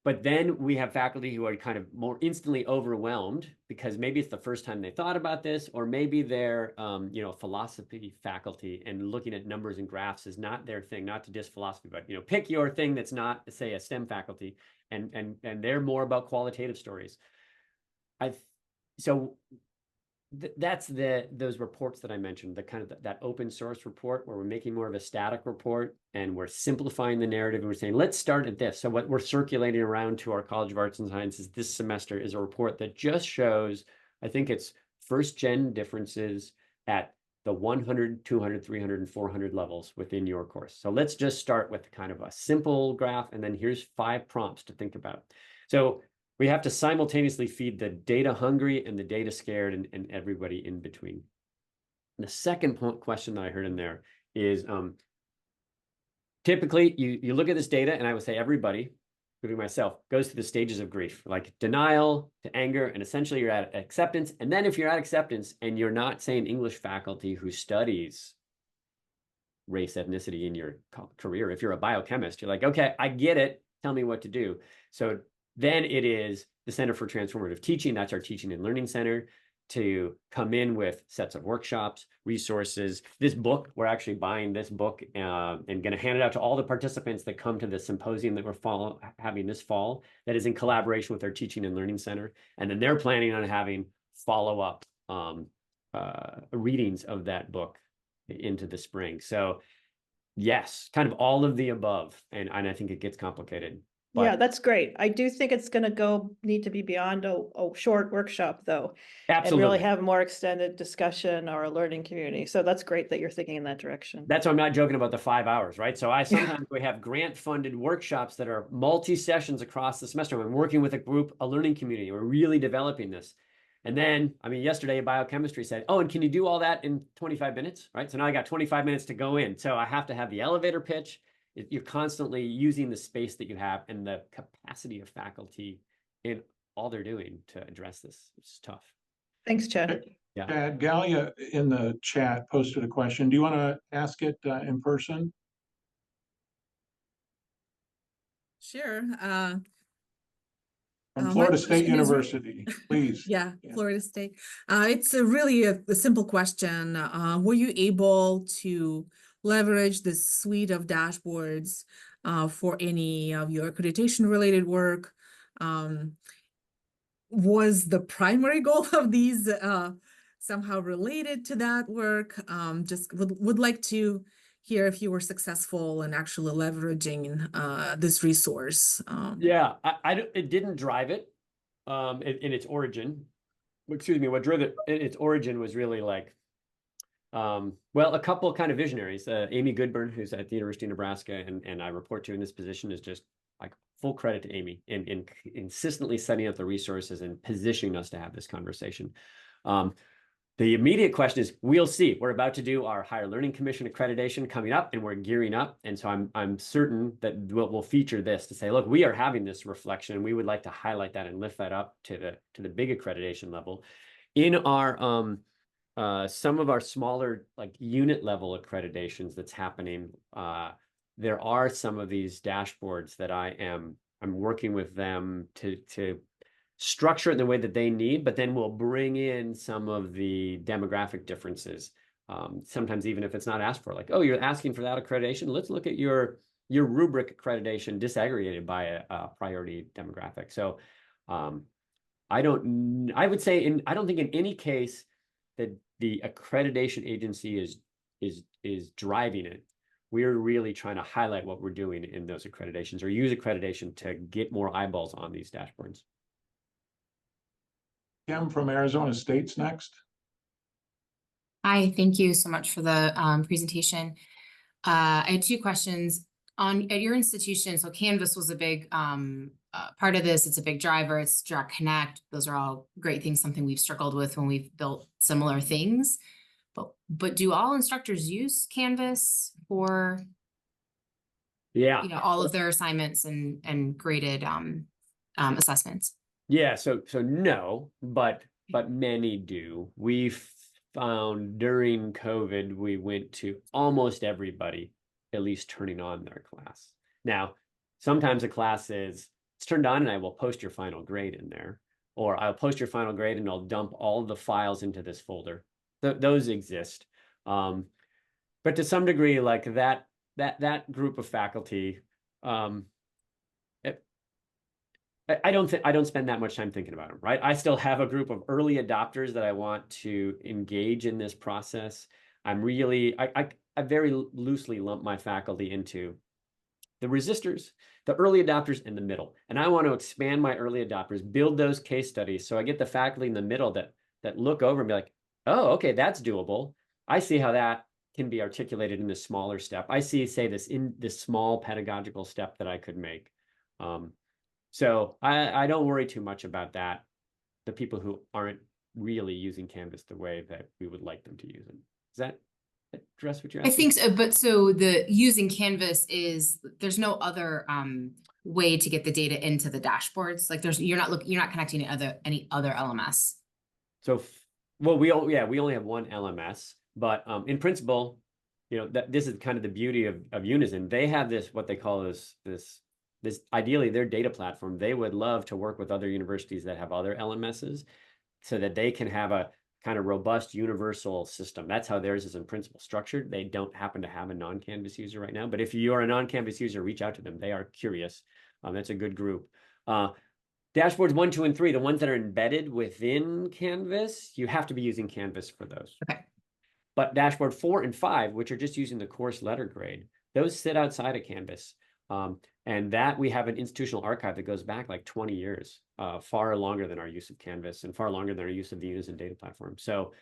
But then we have faculty who are kind of more instantly overwhelmed because maybe it's the first time they thought about this, or maybe they're, philosophy faculty and looking at numbers and graphs is not their thing, not to diss philosophy, but, pick your thing that's not, say, a STEM faculty, and they're more about qualitative stories. That's those reports that I mentioned, the kind of that open source report where we're making more of a static report and we're simplifying the narrative and we're saying, let's start at this. So what we're circulating around to our College of Arts and Sciences this semester is a report that just shows, I think it's first gen differences at the 100, 200, 300, and 400 levels within your course. So let's just start with kind of a simple graph, and then here's 5 prompts to think about. So we have to simultaneously feed the data hungry and the data scared and everybody in between. And the second question that I heard in there is typically you look at this data, and I would say everybody, including myself, goes through the stages of grief, like denial to anger, and essentially you're at acceptance. And then if you're at acceptance and you're not, say, an English faculty who studies race, ethnicity in your career, if you're a biochemist, you're like, okay, I get it, tell me what to do. So then it is the Center for Transformative Teaching, that's our Teaching and Learning Center, to come in with sets of workshops, resources. This book, we're actually buying this book and going to hand it out to all the participants that come to the symposium that we're having this fall, that is in collaboration with our Teaching and Learning Center. And then they're planning on having follow-up readings of that book into the spring. So yes, kind of all of the above. And I think it gets complicated. But yeah, that's great. I do think it's going to need to be beyond a short workshop, though. Absolutely. And really have more extended discussion or a learning community. So that's great that you're thinking in that direction. That's why I'm not joking about the 5 hours, right? So sometimes we have grant-funded workshops that are multi-sessions across the semester. I'm working with a learning community. We're really developing this. And then, yesterday biochemistry said, oh, and can you do all that in 25 minutes, right? So now I got 25 minutes to go in. So I have to have the elevator pitch. You're constantly using the space that you have and the capacity of faculty in all they're doing to address this. It's tough. Thanks, Chad. Yeah. Chad, Galia in the chat posted a question. Do you want to ask it in person? Sure. From Florida my State question is University, please. Yeah, Florida State. It's really a simple question. Were you able to leverage this suite of dashboards for any of your accreditation related work? Was the primary goal of these somehow related to that work? Just would like to hear if you were successful in actually leveraging this resource. Yeah, it didn't drive it in its origin. Excuse me, what drove it in its origin was really like, a couple kind of visionaries. Amy Goodburn, who's at the University of Nebraska, and I report to in this position, is just like full credit to Amy in consistently setting up the resources and positioning us to have this conversation. The immediate question is, we'll see. We're about to do our Higher Learning Commission accreditation coming up, and we're gearing up. And so I'm certain that we'll feature this to say, look, we are having this reflection, and we would like to highlight that and lift that up to the big accreditation level. In our some of our smaller like unit level accreditations that's happening, there are some of these dashboards that I'm working with them to structure it in the way that they need, but then we'll bring in some of the demographic differences. Sometimes even if it's not asked for, like, oh, you're asking for that accreditation, let's look at your rubric accreditation disaggregated by a priority demographic. So I would say I don't think in any case that the accreditation agency is driving it. We're really trying to highlight what we're doing in those accreditations, or use accreditation to get more eyeballs on these dashboards. Kim from Arizona State's next. Hi, thank you so much for the presentation. I had two questions at your institution. So Canvas was a big part of this. It's a big driver. It's Direct Connect. Those are all great things, something we've struggled with when we've built similar things. But do all instructors use Canvas for all of their assignments and graded assessments? Yeah, so no, but many do. We found during COVID, we went to almost everybody at least turning on their class. Now, sometimes a class is, it's turned on and I will post your final grade in there, or I'll post your final grade and I'll dump all the files into this folder. Those exist. But to some degree, like that group of faculty, I don't spend that much time thinking about them, right? I still have a group of early adopters that I want to engage in this process. I very loosely lump my faculty into the resistors, the early adopters, and the middle. And I want to expand my early adopters, build those case studies, so I get the faculty in the middle that look over and be like, oh, okay, that's doable. I see how that can be articulated in this smaller step. I see, say, this small pedagogical step that I could make. So I don't worry too much about that. The people who aren't really using Canvas the way that we would like them to use it. Does that address what you're asking? I think so, but so the using Canvas there's no other way to get the data into the dashboards. Like you're not connecting to any other LMS. So, well, we only have one LMS, but in principle, this is kind of the beauty of Unizin. They have what they call this ideally their data platform. They would love to work with other universities that have other LMSs so that they can have a kind of robust universal system. That's how theirs is in principle structured. They don't happen to have a non-Canvas user right now, but if you are a non-Canvas user, reach out to them. They are curious. That's a good group. Dashboards 1, 2, and 3, the ones that are embedded within Canvas, you have to be using Canvas for those. Okay. But dashboard 4 and 5, which are just using the course letter grade, those sit outside of Canvas. And that we have an institutional archive that goes back like 20 years, far longer than our use of Canvas and far longer than our use of the Unizin Data Platform. So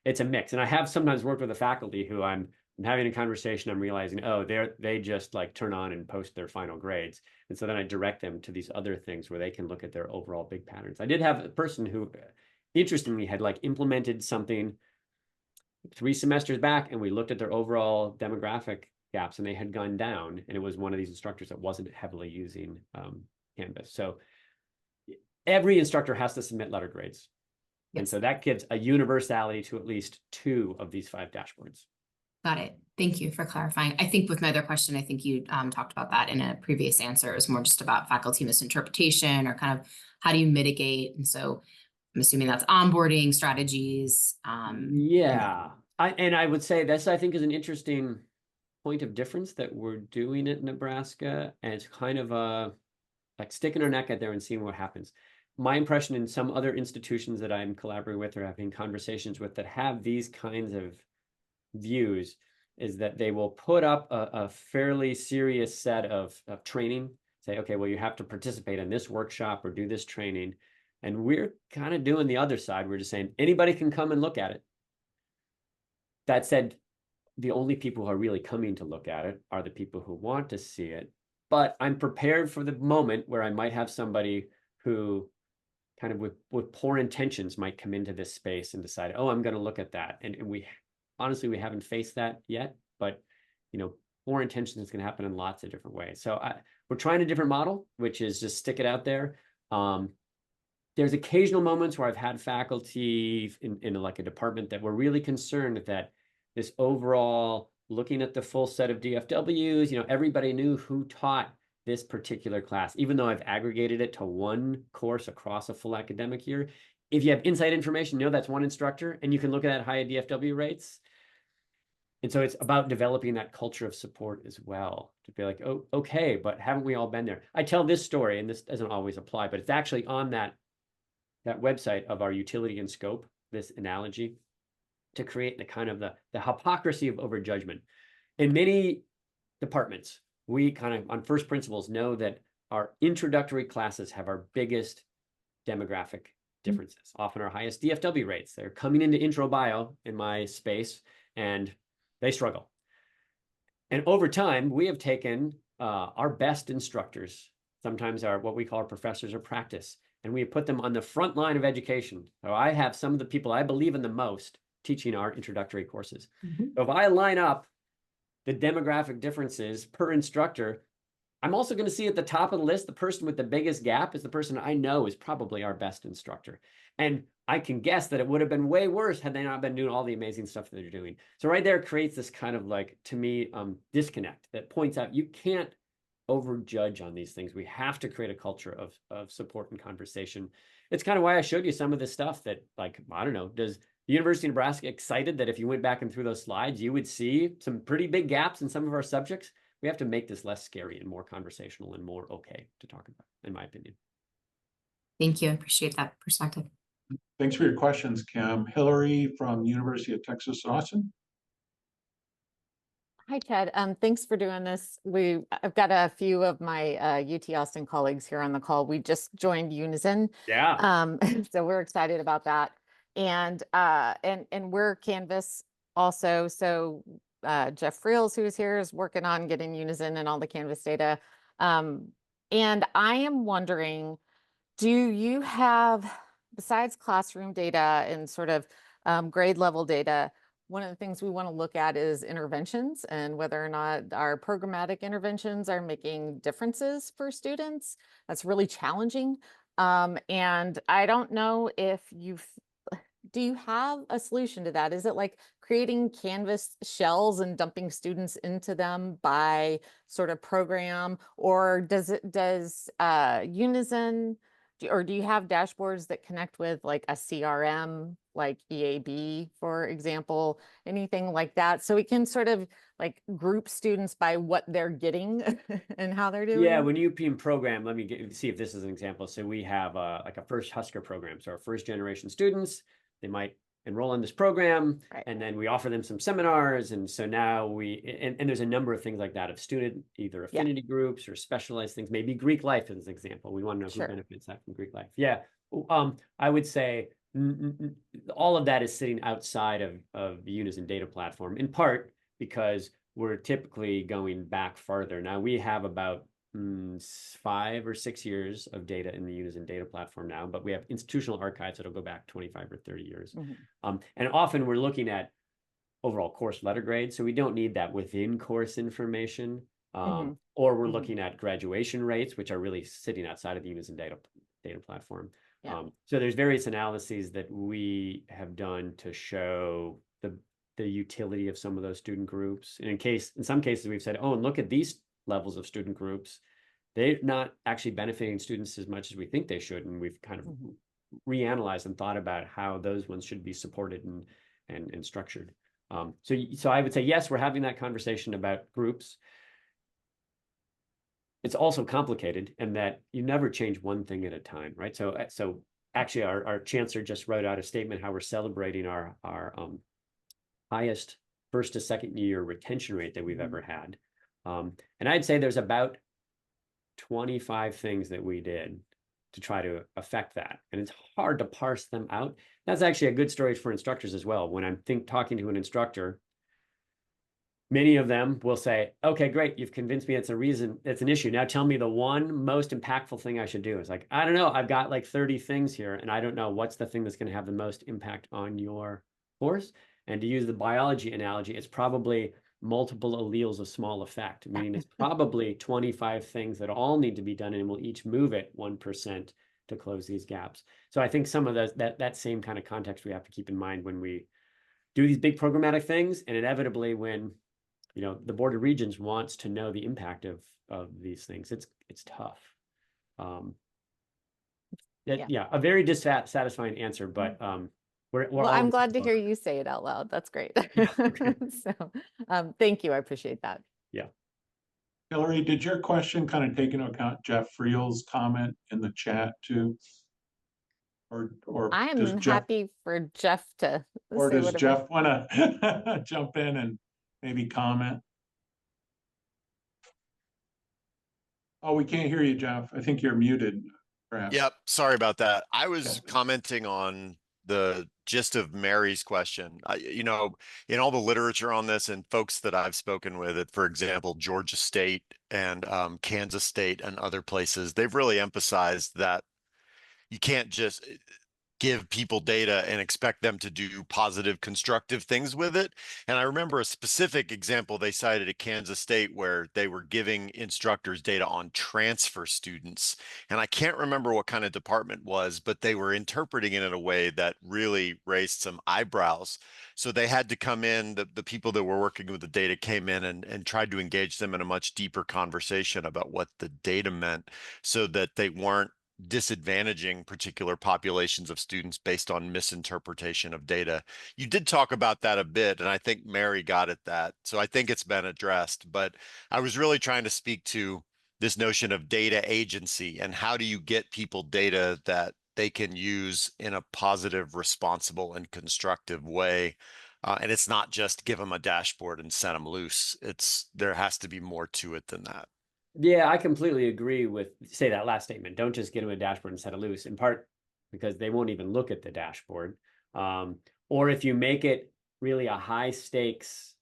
it's a mix. And I have sometimes worked with a faculty who I'm having a conversation, I'm realizing, oh, they just like turn on and post their final grades. And so then I direct them to these other things where they can look at their overall big patterns. I did have a person who, interestingly, had like implemented something 3 semesters back, and we looked at their overall demographic gaps, and they had gone down, and it was one of these instructors that wasn't heavily using Canvas. So every instructor has to submit letter grades. Yes. And so that gives a universality to at least 2 of these 5 dashboards. Got it. Thank you for clarifying. I think with my other question, I think you talked about that in a previous answer. It was more just about faculty misinterpretation, or kind of how do you mitigate? And so I'm assuming that's onboarding strategies. Yeah. I would say this, I think, is an interesting point of difference that we're doing at Nebraska, and it's kind of like sticking our neck out there and seeing what happens. My impression in some other institutions that I'm collaborating with or having conversations with that have these kinds of views is that they will put up a fairly serious set of training, say, okay, well, you have to participate in this workshop or do this training. And we're kind of doing the other side. We're just saying anybody can come and look at it. That said, the only people who are really coming to look at it are the people who want to see it. But I'm prepared for the moment where I might have somebody who kind of with poor intentions might come into this space and decide, oh, I'm going to look at that. And we honestly, we haven't faced that yet, but poor intentions can happen in lots of different ways. So we're trying a different model, which is just stick it out there. There's occasional moments where I've had faculty in like a department that were really concerned that this overall looking at the full set of DFWs, everybody knew who taught this particular class, even though I've aggregated it to one course across a full academic year. If you have inside information, that's one instructor, and you can look at that high DFW rates. And so it's about developing that culture of support as well, to be like, oh, okay, but haven't we all been there? I tell this story, and this doesn't always apply, but it's actually on that website of our utility and scope, this analogy, to create the kind of the hypocrisy of overjudgment. In many departments, we kind of, on first principles, know that our introductory classes have our biggest demographic differences, often our highest DFW rates. They're coming into intro bio in my space, and they struggle. And over time, we have taken our best instructors, sometimes what we call our professors of practice, and we have put them on the front line of education. So I have some of the people I believe in the most teaching our introductory courses. So if I line up the demographic differences per instructor, I'm also going to see at the top of the list, the person with the biggest gap is the person I know is probably our best instructor. And I can guess that it would have been way worse had they not been doing all the amazing stuff that they're doing. So right there creates this kind of like, to me, disconnect that points out you can't overjudge on these things. We have to create a culture of support and conversation. It's kind of why I showed you some of this stuff that, like, I don't know, does the University of Nebraska excited that if you went back and through those slides, you would see some pretty big gaps in some of our subjects? We have to make this less scary and more conversational and more okay to talk about, in my opinion. Thank you. I appreciate that perspective. Thanks for your questions, Kim. Hillary from University of Texas, Austin. Hi, Ted. Thanks for doing this. I've got a few of my UT Austin colleagues here on the call. We just joined Unizin. Yeah. So we're excited about that. And we're Canvas also. So Jeff Friels, who's here, is working on getting Unizin and all the Canvas data. And I am wondering, do you have, besides classroom data and sort of grade level data, one of the things we want to look at is interventions and whether or not our programmatic interventions are making differences for students. That's really challenging. And I don't know if do you have a solution to that? Is it like creating Canvas shells and dumping students into them by sort of program, or does Unizin, or do you have dashboards that connect with like a CRM, like EAB, for example, anything like that? So we can sort of like group students by what they're getting and how they're doing. Yeah, when you program, let me see if this is an example. So we have like a first Husker program. So our first generation students, they might enroll in this program, Right. And then we offer them some seminars. And so now and there's a number of things like that of student, either affinity groups or specialized things, maybe Greek life as an example. We want to know who benefits that from Greek life. Yeah, I would say all of that is sitting outside of the Unizin Data Platform, in part because we're typically going back farther. Now we have about 5 or 6 years of data in the Unizin Data Platform now, but we have institutional archives that'll go back 25 or 30 years. And often we're looking at overall course letter grade, so we don't need that within course information. Or we're looking at graduation rates, which are really sitting outside of the Unizin Data Platform. Yeah. So there's various analyses that we have done to show the utility of some of those student groups. And in some cases, we've said, oh, and look at these levels of student groups. They're not actually benefiting students as much as we think they should. And we've kind of reanalyzed and thought about how those ones should be supported and structured. So I would say, yes, we're having that conversation about groups. It's also complicated in that you never change one thing at a time, right? So actually our chancellor just wrote out a statement how we're celebrating our highest first to second year retention rate that we've ever had. And I'd say there's about 25 things that we did to try to affect that. And it's hard to parse them out. That's actually a good story for instructors as well. When I'm talking to an instructor, many of them will say, okay, great, you've convinced me it's an issue. Now tell me the one most impactful thing I should do. It's like, I don't know, I've got like 30 things here and I don't know what's the thing that's going to have the most impact on your course. And to use the biology analogy, it's probably multiple alleles of small effect, meaning it's probably 25 things that all need to be done and we'll each move it 1% to close these gaps. So I think some of that same kind of context we have to keep in mind when we do these big programmatic things, and inevitably when the Board of Regents wants to know the impact of these things. It's tough. Yeah, a very dissatisfying answer, but we're Well, all I'm in this glad to hear together. you say it out loud. That's great. Yeah, okay. So, thank you. I appreciate that. Yeah. Hillary, did your question kind of take into account Jeff Friel's comment in the chat too? Or I does am Jeff, happy for Jeff to or say does whatever. Jeff want to jump in and maybe comment? Oh, we can't hear you, Jeff. I think you're muted, perhaps. Yep, sorry about that. I was commenting on the gist of Mary's question. In all the literature on this and folks that I've spoken with, for example, Georgia State and Kansas State and other places, they've really emphasized that you can't just give people data and expect them to do positive, constructive things with it. And I remember a specific example they cited at Kansas State where they were giving instructors data on transfer students. And I can't remember what kind of department was, but they were interpreting it in a way that really raised some eyebrows. So they had to come in, the people that were working with the data came in and tried to engage them in a much deeper conversation about what the data meant so that they weren't disadvantaging particular populations of students based on misinterpretation of data. You did talk about that a bit, and I think Mary got at that. So I think it's been addressed, but I was really trying to speak to this notion of data agency and how do you get people data that they can use in a positive, responsible, and constructive way. And it's not just give them a dashboard and set them loose. There has to be more to it than that. Yeah, I completely agree with, say, that last statement. Don't just get them a dashboard and set it loose, in part because they won't even look at the dashboard. Or if you make it really a high stakes,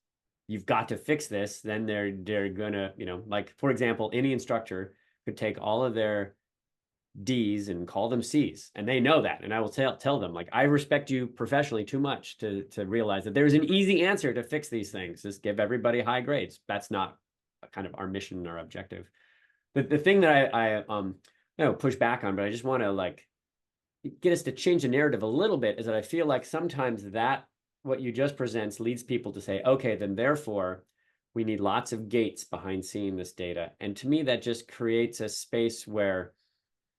you've got to fix this, then they're gonna, like, for example, any instructor could take all of their D's and call them C's, and they know that. And I will tell them, like, I respect you professionally too much to realize that there's an easy answer to fix these things. Just give everybody high grades. That's not kind of our mission or objective. The thing that I push back on, but I just want to get us to change the narrative a little bit, is that I feel like sometimes that what you just presents leads people to say, okay, then therefore we need lots of gates behind seeing this data. And to me, that just creates a space where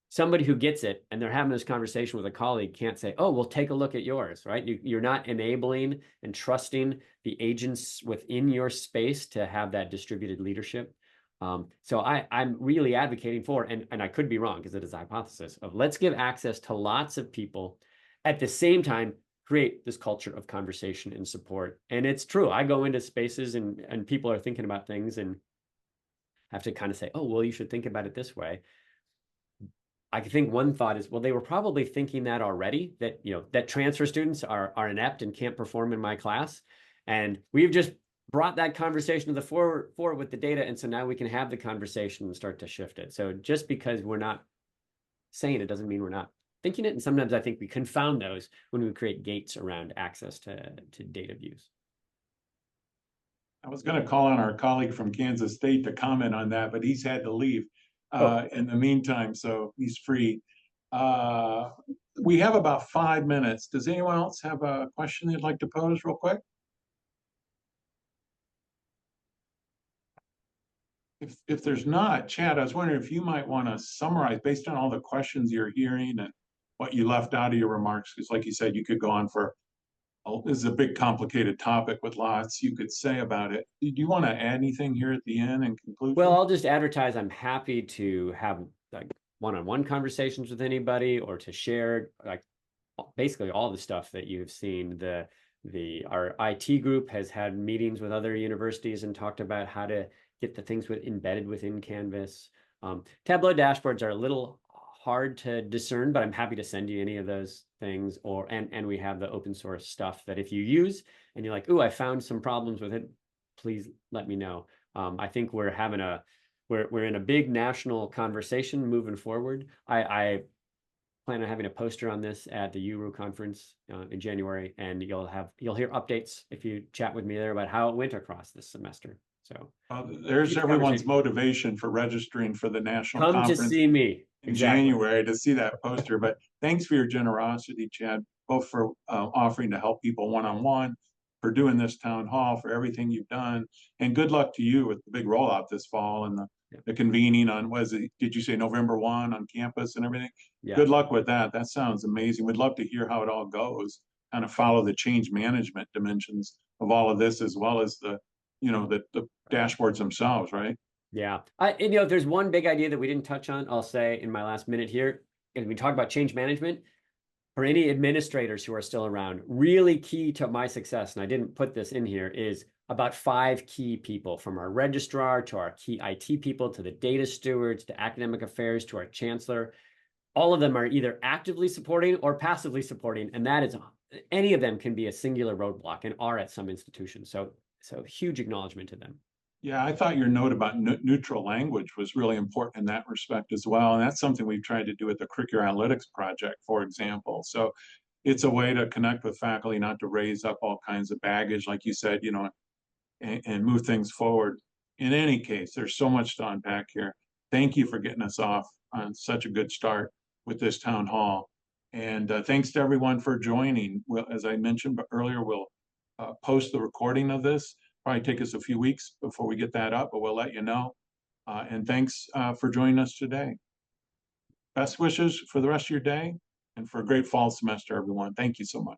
somebody who gets it and they're having this conversation with a colleague can't say, oh, well, take a look at yours, right? You're not enabling and trusting the agents within your space to have that distributed leadership. So I'm really advocating for, and I could be wrong because it is a hypothesis, of let's give access to lots of people, at the same time create this culture of conversation and support. And it's true, I go into spaces and people are thinking about things and have to kind of say, oh, well, you should think about it this way. I think one thought is, well, they were probably thinking that already, that, that transfer students are inept and can't perform in my class. And we've just brought that conversation to the forward with the data. And so now we can have the conversation and start to shift it. So just because we're not saying it doesn't mean we're not thinking it. And sometimes I think we confound those when we create gates around access to data views. I was going to call on our colleague from Kansas State to comment on that, but he's had to leave in the meantime, so he's free. We have about 5 minutes. Does anyone else have a question they'd like to pose real quick? If there's not, Chad, I was wondering if you might want to summarize based on all the questions you're hearing and what you left out of your remarks, because like you said, you could go on for, this is a big complicated topic with lots you could say about it. Do you want to add anything here at the end and conclude? Well, I'll just advertise I'm happy to have one-on-one conversations with anybody, or to share basically all the stuff that you've seen. Our IT group has had meetings with other universities and talked about how to get the things embedded within Canvas. Tableau dashboards are a little hard to discern, but I'm happy to send you any of those things. And we have the open source stuff that if you use and you're like, ooh, I found some problems with it, please let me know. I think we're having we're in a big national conversation moving forward. I plan on having a poster on this at the URU conference in January, and you'll hear updates if you chat with me there about how it went across this semester. So there's huge everyone's conversation. motivation for registering for the national Come to conference see me in exactly. January to see that poster. But thanks for your generosity, Chad, both for offering to help people one-on-one, for doing this town hall, for everything you've done, and good luck to you with the big rollout this fall and the convening on, did you say November 1 on campus and everything? Yeah. Good luck with that. That sounds amazing. We'd love to hear how it all goes, kind of follow the change management dimensions of all of this, as well as the dashboards themselves, right? Yeah. If there's one big idea that we didn't touch on, I'll say in my last minute here, and we talk about change management, for any administrators who are still around, really key to my success, and I didn't put this in here, is about 5 key people, from our registrar to our key IT people, to the data stewards, to academic affairs, to our chancellor. All of them are either actively supporting or passively supporting, and that is, any of them can be a singular roadblock and are at some institutions. So huge acknowledgement to them. Yeah, I thought your note about neutral language was really important in that respect as well. And that's something we've tried to do with the Curricular Analytics Project, for example. So it's a way to connect with faculty, not to raise up all kinds of baggage, like you said, and move things forward. In any case, there's so much to unpack here. Thank you for getting us off on such a good start with this town hall. And thanks to everyone for joining. Well, as I mentioned earlier, we'll post the recording of this. Probably take us a few weeks before we get that up, but we'll let you know. And thanks for joining us today. Best wishes for the rest of your day and for a great fall semester, everyone. Thank you so much.